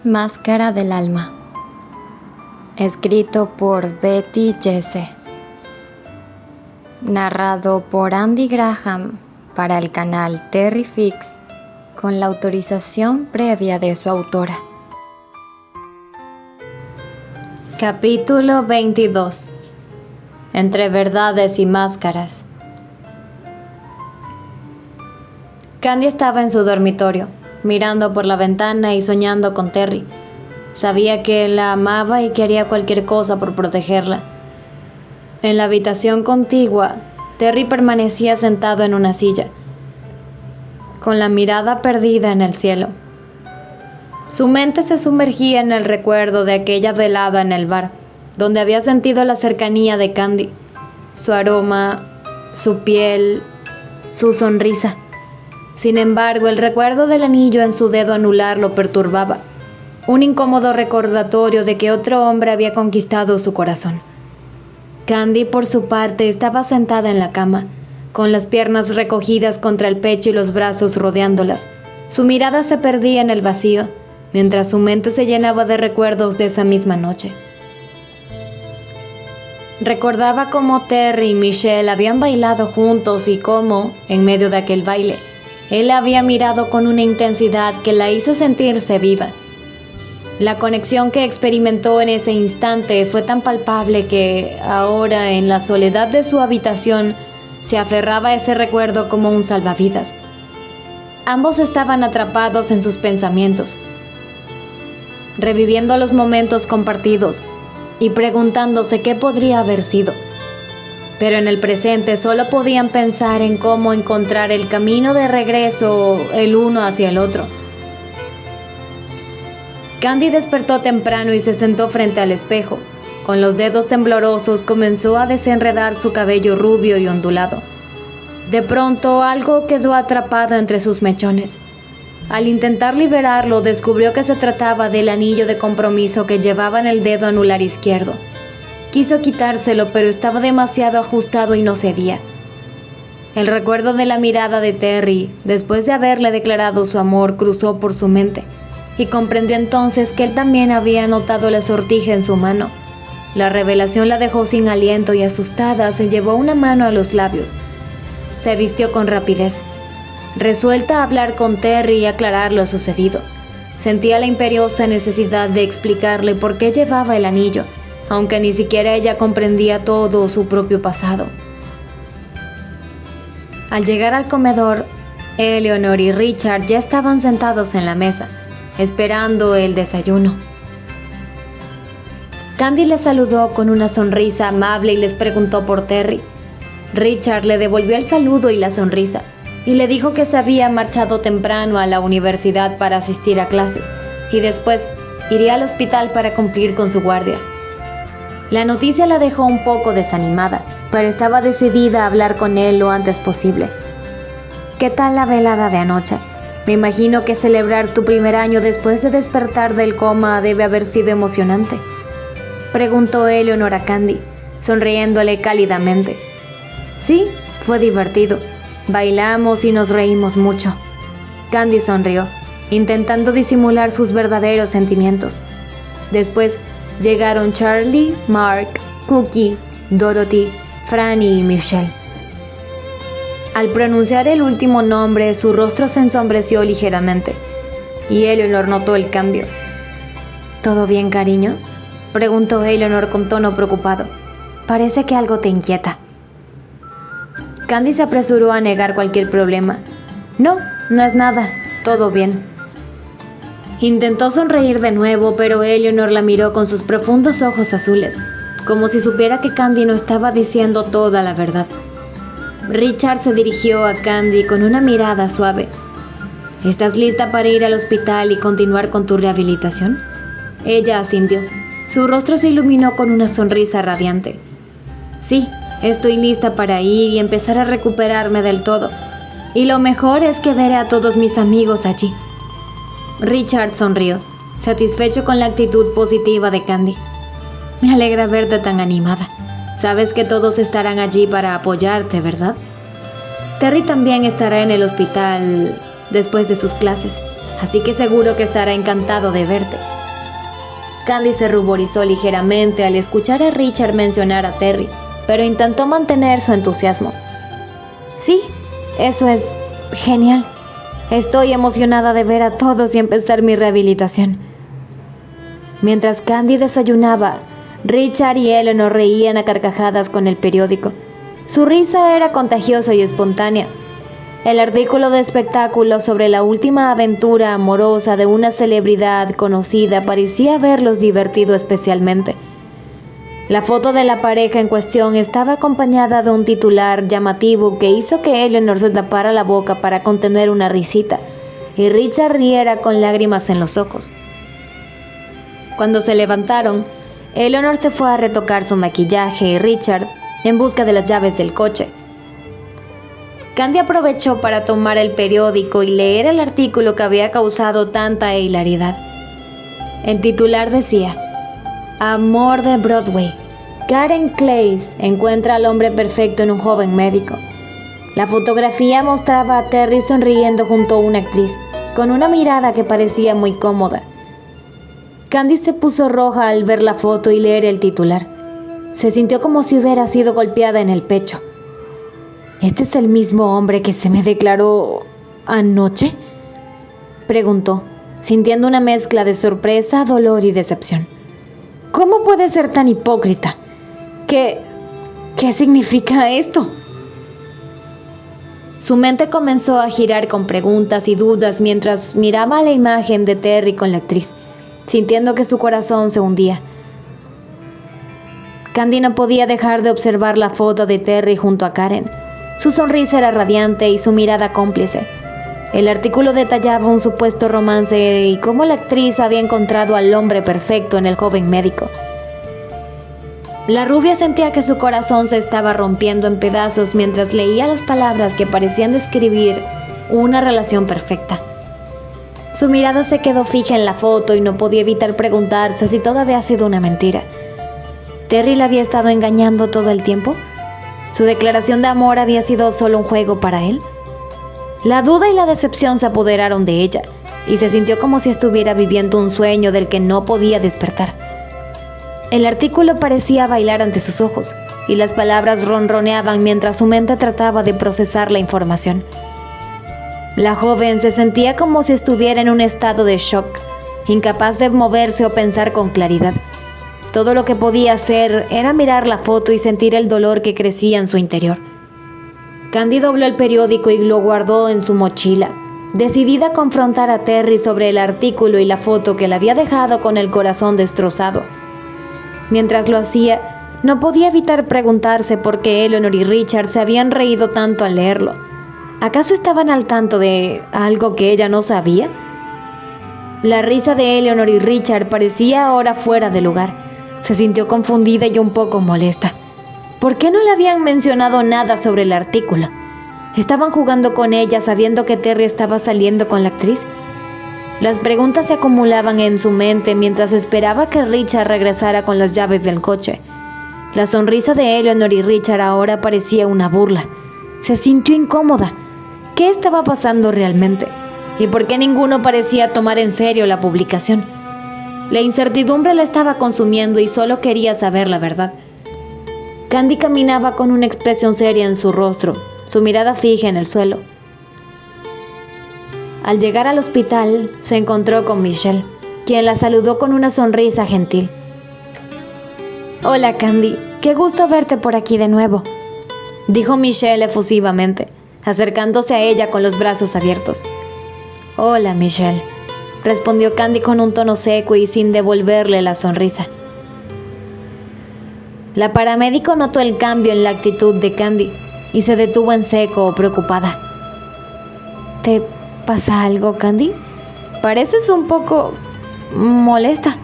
Máscara del alma. Escrito por Betty Jesse. Narrado por Andy Graham para el canal Terry Fix con la autorización previa de su autora. Capítulo 22. Entre verdades y máscaras. Candy estaba en su dormitorio, mirando por la ventana y soñando con Terry. Sabía que la amaba y que haría cualquier cosa por protegerla. En la habitación contigua, Terry permanecía sentado en una silla, con la mirada perdida en el cielo. Su mente se sumergía en el recuerdo de aquella velada en el bar, donde había sentido la cercanía de Candy, su aroma, su piel, su sonrisa. Sin embargo, el recuerdo del anillo en su dedo anular lo perturbaba, un incómodo recordatorio de que otro hombre había conquistado su corazón. Candy, por su parte, estaba sentada en la cama, con las piernas recogidas contra el pecho y los brazos rodeándolas. Su mirada se perdía en el vacío, mientras su mente se llenaba de recuerdos de esa misma noche. Recordaba cómo Terry y Michelle habían bailado juntos y cómo, en medio de aquel baile, él la había mirado con una intensidad que la hizo sentirse viva. La conexión que experimentó en ese instante fue tan palpable que ahora, en la soledad de su habitación, se aferraba a ese recuerdo como un salvavidas. Ambos estaban atrapados en sus pensamientos, reviviendo los momentos compartidos y preguntándose qué podría haber sido. Pero en el presente solo podían pensar en cómo encontrar el camino de regreso el uno hacia el otro. Candy despertó temprano y se sentó frente al espejo. Con los dedos temblorosos comenzó a desenredar su cabello rubio y ondulado. De pronto algo quedó atrapado entre sus mechones. Al intentar liberarlo, descubrió que se trataba del anillo de compromiso que llevaba en el dedo anular izquierdo. Quiso quitárselo, pero estaba demasiado ajustado y no cedía. El recuerdo de la mirada de Terry, después de haberle declarado su amor, cruzó por su mente, y comprendió entonces que él también había notado la sortija en su mano. La revelación la dejó sin aliento y asustada se llevó una mano a los labios. Se vistió con rapidez, resuelta a hablar con Terry y aclarar lo sucedido. Sentía la imperiosa necesidad de explicarle por qué llevaba el anillo, aunque ni siquiera ella comprendía todo su propio pasado. Al llegar al comedor, Eleanor y Richard ya estaban sentados en la mesa, esperando el desayuno. Candy les saludó con una sonrisa amable y les preguntó por Terry. Richard le devolvió el saludo y la sonrisa, y le dijo que se había marchado temprano a la universidad para asistir a clases, y después iría al hospital para cumplir con su guardia. La noticia la dejó un poco desanimada, pero estaba decidida a hablar con él lo antes posible. ¿Qué tal la velada de anoche? Me imagino que celebrar tu primer año después de despertar del coma debe haber sido emocionante, preguntó Eleanor a Candy, sonriéndole cálidamente. Sí, fue divertido. Bailamos y nos reímos mucho. Candy sonrió, intentando disimular sus verdaderos sentimientos. Después llegaron Charlie, Mark, Cookie, Dorothy, Franny y Michelle. Al pronunciar el último nombre, su rostro se ensombreció ligeramente, y Eleanor notó el cambio. ¿Todo bien, cariño?, preguntó Eleanor con tono preocupado. Parece que algo te inquieta. Candy se apresuró a negar cualquier problema. No es nada, todo bien. Intentó sonreír de nuevo, pero Eleanor la miró con sus profundos ojos azules, como si supiera que Candy no estaba diciendo toda la verdad. Richard se dirigió a Candy con una mirada suave. ¿Estás lista para ir al hospital y continuar con tu rehabilitación? Ella asintió. Su rostro se iluminó con una sonrisa radiante. Sí, estoy lista para ir y empezar a recuperarme del todo. Y lo mejor es que veré a todos mis amigos allí. Richard sonrió, satisfecho con la actitud positiva de Candy. Me alegra verte tan animada. Sabes que todos estarán allí para apoyarte, ¿verdad? Terry también estará en el hospital después de sus clases. así que seguro que estará encantado de verte. Candy se ruborizó ligeramente al escuchar a Richard mencionar a Terry, pero intentó mantener su entusiasmo. Sí, eso es genial. Estoy emocionada de ver a todos y empezar mi rehabilitación. Mientras Candy desayunaba, Richard y Eleanor reían a carcajadas con el periódico. Su risa era contagiosa y espontánea. El artículo de espectáculos sobre la última aventura amorosa de una celebridad conocida parecía haberlos divertido especialmente. La foto de la pareja en cuestión estaba acompañada de un titular llamativo que hizo que Eleanor se tapara la boca para contener una risita y Richard riera con lágrimas en los ojos. Cuando se levantaron, Eleanor se fue a retocar su maquillaje y Richard en busca de las llaves del coche. Candy aprovechó para tomar el periódico y leer el artículo que había causado tanta hilaridad. El titular decía: Amor de Broadway. Karen Clays encuentra al hombre perfecto en un joven médico. La fotografía mostraba a Terry sonriendo junto a una actriz, con una mirada que parecía muy cómoda. Candy se puso roja al ver la foto y leer el titular. Se sintió como si hubiera sido golpeada en el pecho. ¿Este es el mismo hombre que se me declaró anoche?, preguntó, sintiendo una mezcla de sorpresa, dolor y decepción. ¿Cómo puede ser tan hipócrita? ¿Qué significa esto? Su mente comenzó a girar con preguntas y dudas mientras miraba la imagen de Terry con la actriz, sintiendo que su corazón se hundía. Candy no podía dejar de observar la foto de Terry junto a Karen. Su sonrisa era radiante y su mirada cómplice. El artículo detallaba un supuesto romance y cómo la actriz había encontrado al hombre perfecto en el joven médico. La rubia sentía que su corazón se estaba rompiendo en pedazos mientras leía las palabras que parecían describir una relación perfecta. Su mirada se quedó fija en la foto y no podía evitar preguntarse si todo había sido una mentira. ¿Terry la había estado engañando todo el tiempo? ¿Su declaración de amor había sido solo un juego para él? La duda y la decepción se apoderaron de ella y se sintió como si estuviera viviendo un sueño del que no podía despertar. El artículo parecía bailar ante sus ojos y las palabras ronroneaban mientras su mente trataba de procesar la información. La joven se sentía como si estuviera en un estado de shock, incapaz de moverse o pensar con claridad. Todo lo que podía hacer era mirar la foto y sentir el dolor que crecía en su interior. Candy dobló el periódico y lo guardó en su mochila, decidida a confrontar a Terry sobre el artículo y la foto que la había dejado con el corazón destrozado. Mientras lo hacía, no podía evitar preguntarse por qué Eleanor y Richard se habían reído tanto al leerlo. ¿Acaso estaban al tanto de algo que ella no sabía? La risa de Eleanor y Richard parecía ahora fuera de lugar. Se sintió confundida y un poco molesta. ¿Por qué no le habían mencionado nada sobre el artículo? ¿Estaban jugando con ella sabiendo que Terry estaba saliendo con la actriz? Las preguntas se acumulaban en su mente mientras esperaba que Richard regresara con las llaves del coche. La sonrisa de Eleanor y Richard ahora parecía una burla. Se sintió incómoda. ¿Qué estaba pasando realmente? ¿Y por qué ninguno parecía tomar en serio la publicación? La incertidumbre la estaba consumiendo y solo quería saber la verdad. Candy caminaba con una expresión seria en su rostro, su mirada fija en el suelo. Al llegar al hospital, se encontró con Michelle, quien la saludó con una sonrisa gentil. «Hola, Candy, qué gusto verte por aquí de nuevo», dijo Michelle efusivamente, acercándose a ella con los brazos abiertos. «Hola, Michelle», respondió Candy con un tono seco y sin devolverle la sonrisa. La paramédico notó el cambio en la actitud de Candy y se detuvo en seco, preocupada. «¿Te pasa algo, Candy? Pareces un poco molesta».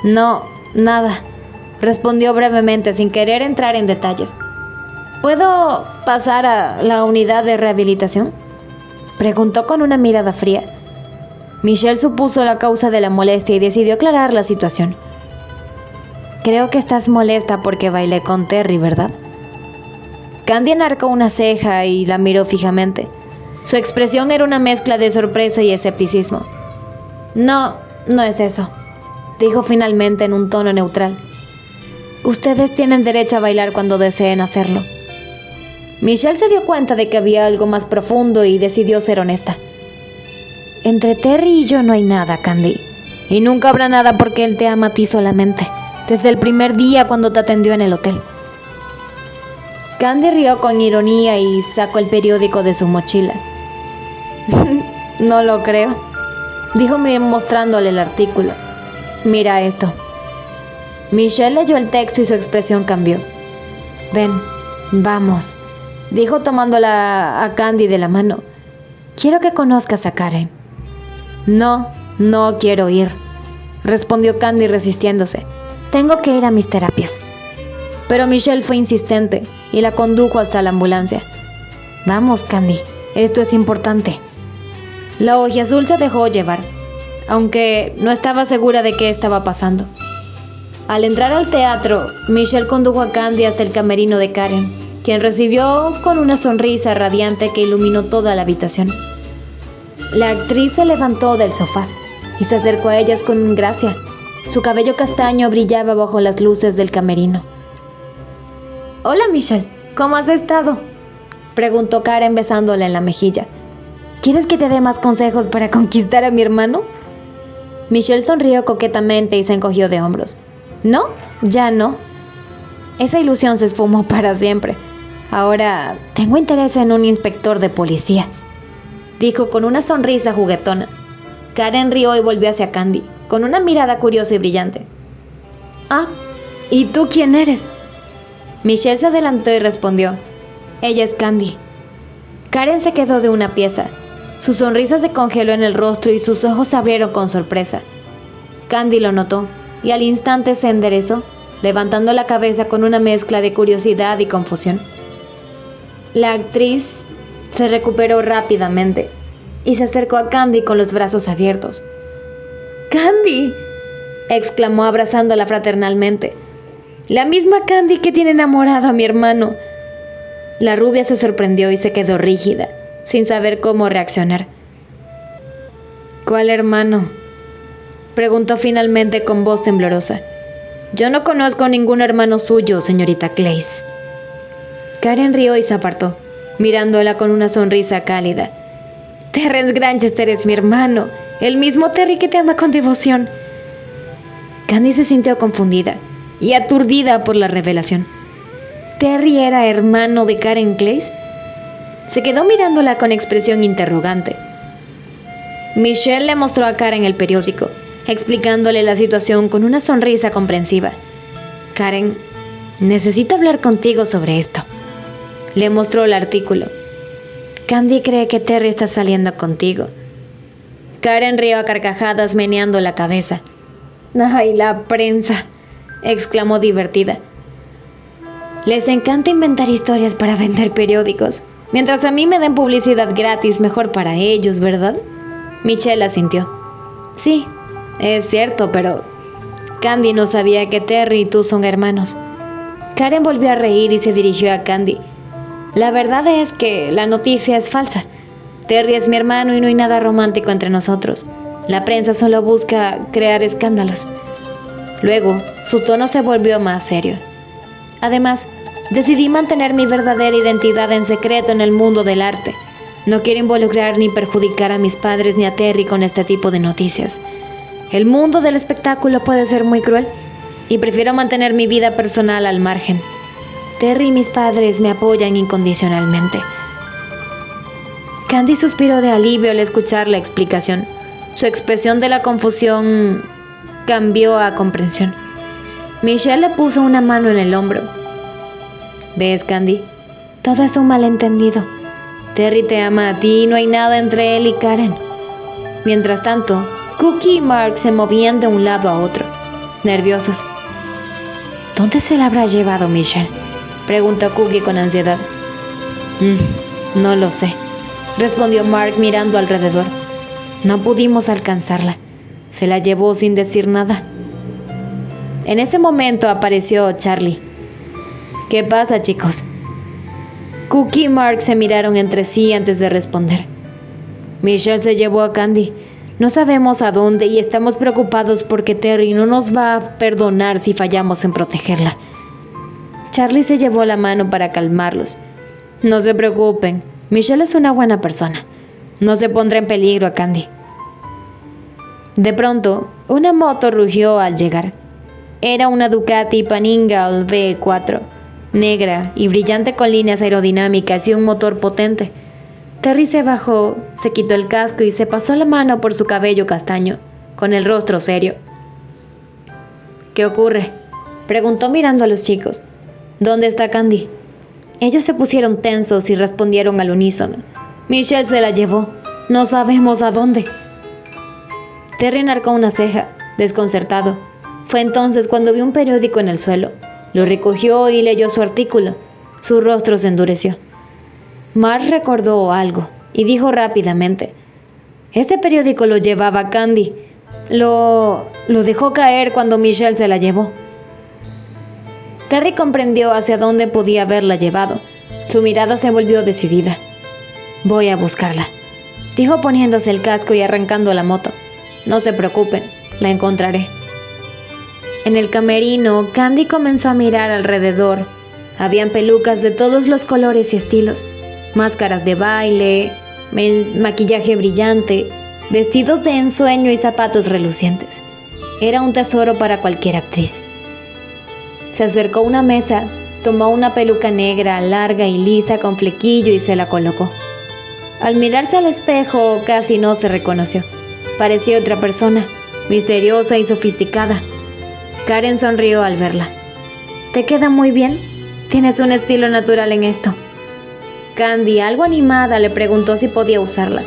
«No, nada», respondió brevemente sin querer entrar en detalles. «¿Puedo pasar a la unidad de rehabilitación?», preguntó con una mirada fría. Michelle supuso la causa de la molestia y decidió aclarar la situación. «Creo que estás molesta porque bailé con Terry, ¿verdad?». Candy enarcó una ceja y la miró fijamente. Su expresión era una mezcla de sorpresa y escepticismo. No, no es eso, dijo finalmente en un tono neutral. Ustedes tienen derecho a bailar cuando deseen hacerlo. Michelle se dio cuenta de que había algo más profundo y decidió ser honesta. Entre Terry y yo no hay nada, Candy. Y nunca habrá nada porque él te ama a ti solamente, desde el primer día cuando te atendió en el hotel. Candy rió con ironía y sacó el periódico de su mochila. No lo creo, dijo mostrándole el artículo. Mira esto. Michelle leyó el texto y su expresión cambió. Ven, vamos, dijo tomándola a Candy de la mano. Quiero que conozcas a Karen. No quiero ir, respondió Candy resistiéndose. Tengo que ir a mis terapias. Pero Michelle fue insistente y la condujo hasta la ambulancia. Vamos, Candy, esto es importante. La ojiazul se dejó llevar, aunque no estaba segura de qué estaba pasando. Al entrar al teatro, Michelle condujo a Candy hasta el camerino de Karen, quien recibió con una sonrisa radiante que iluminó toda la habitación. La actriz se levantó del sofá y se acercó a ellas con gracia. Su cabello castaño brillaba bajo las luces del camerino. Hola, Michelle, ¿cómo has estado?, preguntó Karen besándola en la mejilla. ¿Quieres que te dé más consejos para conquistar a mi hermano? Michelle sonrió coquetamente y se encogió de hombros. No, ya no. Esa ilusión se esfumó para siempre. Ahora tengo interés en un inspector de policía, dijo con una sonrisa juguetona. Karen rió y volvió hacia Candy, con una mirada curiosa y brillante. Ah, ¿y tú quién eres? Michelle se adelantó y respondió. Ella es Candy. Karen se quedó de una pieza. Su sonrisa se congeló en el rostro y sus ojos se abrieron con sorpresa. Candy lo notó y al instante se enderezó, levantando la cabeza con una mezcla de curiosidad y confusión. La actriz se recuperó rápidamente y se acercó a Candy con los brazos abiertos. ¡Candy!, exclamó abrazándola fraternalmente. La misma Candy que tiene enamorado a mi hermano. La rubia se sorprendió y se quedó rígida, sin saber cómo reaccionar. ¿Cuál hermano?, preguntó finalmente con voz temblorosa. Yo no conozco ningún hermano suyo, señorita Clace. Karen rió y se apartó, mirándola con una sonrisa cálida. Terrence Granchester es mi hermano, el mismo Terry que te ama con devoción. Candy se sintió confundida y aturdida por la revelación. ¿Terry era hermano de Karen Clace? Se quedó mirándola con expresión interrogante. Michelle le mostró a Karen el periódico, explicándole la situación con una sonrisa comprensiva. Karen, necesito hablar contigo sobre esto. Le mostró el artículo. Candy cree que Terry está saliendo contigo. Karen rió a carcajadas meneando la cabeza. ¡Ay, la prensa!, exclamó divertida. Les encanta inventar historias para vender periódicos. Mientras a mí me den publicidad gratis, mejor para ellos, ¿verdad? Michelle asintió. Sí, es cierto, pero Candy no sabía que Terry y tú son hermanos. Karen volvió a reír y se dirigió a Candy. La verdad es que la noticia es falsa. Terry es mi hermano y no hay nada romántico entre nosotros. La prensa solo busca crear escándalos. Luego, su tono se volvió más serio. Además, decidí mantener mi verdadera identidad en secreto en el mundo del arte. No quiero involucrar ni perjudicar a mis padres ni a Terry con este tipo de noticias. El mundo del espectáculo puede ser muy cruel y prefiero mantener mi vida personal al margen. Terry y mis padres me apoyan incondicionalmente. Candy suspiró de alivio al escuchar la explicación. Su expresión de la confusión cambió a comprensión. Michelle le puso una mano en el hombro. ¿Ves, Candy? Todo es un malentendido. Terry te ama a ti y no hay nada entre él y Karen. Mientras tanto, Cookie y Mark se movían de un lado a otro, nerviosos. ¿Dónde se la habrá llevado Michelle?, preguntó Cookie con ansiedad. No lo sé, respondió Mark mirando alrededor. No pudimos alcanzarla. Se la llevó sin decir nada. En ese momento apareció Charlie. ¿Qué pasa, chicos? Cookie y Mark se miraron entre sí antes de responder. Michelle se llevó a Candy. No sabemos a dónde y estamos preocupados porque Terry no nos va a perdonar si fallamos en protegerla. Charlie se llevó la mano para calmarlos. No se preocupen, Michelle es una buena persona. No se pondrá en peligro a Candy. De pronto, una moto rugió al llegar. Era una Ducati Panigale V4, negra y brillante con líneas aerodinámicas y un motor potente. Terry se bajó, se quitó el casco y se pasó la mano por su cabello castaño, con el rostro serio. ¿Qué ocurre?, preguntó mirando a los chicos. ¿Dónde está Candy? Ellos se pusieron tensos y respondieron al unísono. Michelle se la llevó. No sabemos a dónde. Terry enarcó una ceja, desconcertado. Fue entonces cuando vio un periódico en el suelo. Lo recogió y leyó su artículo. Su rostro se endureció. Mark recordó algo y dijo rápidamente: ese periódico lo llevaba Candy. Lo dejó caer cuando Michelle se la llevó. Terry comprendió hacia dónde podía haberla llevado. Su mirada se volvió decidida. Voy a buscarla, dijo poniéndose el casco y arrancando la moto. No se preocupen, la encontraré. En el camerino, Candy comenzó a mirar alrededor. Habían pelucas de todos los colores y estilos, máscaras de baile, maquillaje brillante, vestidos de ensueño y zapatos relucientes. Era un tesoro para cualquier actriz. Se acercó a una mesa, tomó una peluca negra, larga y lisa con flequillo y se la colocó. Al mirarse al espejo, casi no se reconoció. Parecía otra persona, misteriosa y sofisticada. Karen sonrió al verla. ¿Te queda muy bien? Tienes un estilo natural en esto. Candy, algo animada, le preguntó si podía usarla.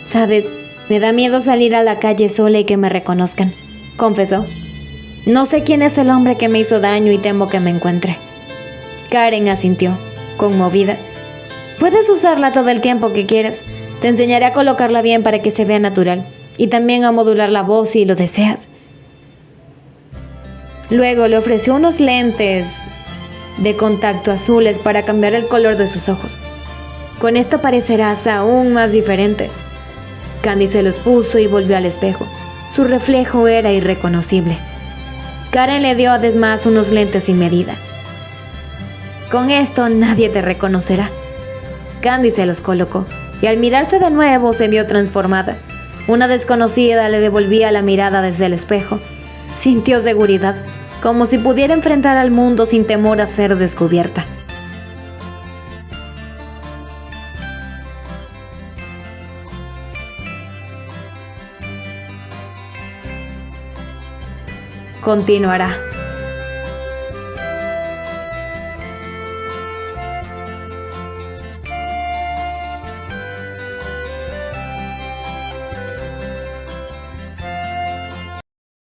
Sabes, me da miedo salir a la calle sola y que me reconozcan, confesó. No sé quién es el hombre que me hizo daño y temo que me encuentre. Karen asintió, conmovida. Puedes usarla todo el tiempo que quieras. Te enseñaré a colocarla bien para que se vea natural y también a modular la voz si lo deseas. Luego le ofreció unos lentes de contacto azules para cambiar el color de sus ojos. Con esto parecerás aún más diferente. Candy se los puso y volvió al espejo. Su reflejo era irreconocible. Karen le dio además unos lentes sin medida. Con esto nadie te reconocerá. Candy se los colocó y al mirarse de nuevo se vio transformada. Una desconocida le devolvía la mirada desde el espejo. Sintió seguridad, como si pudiera enfrentar al mundo sin temor a ser descubierta. Continuará.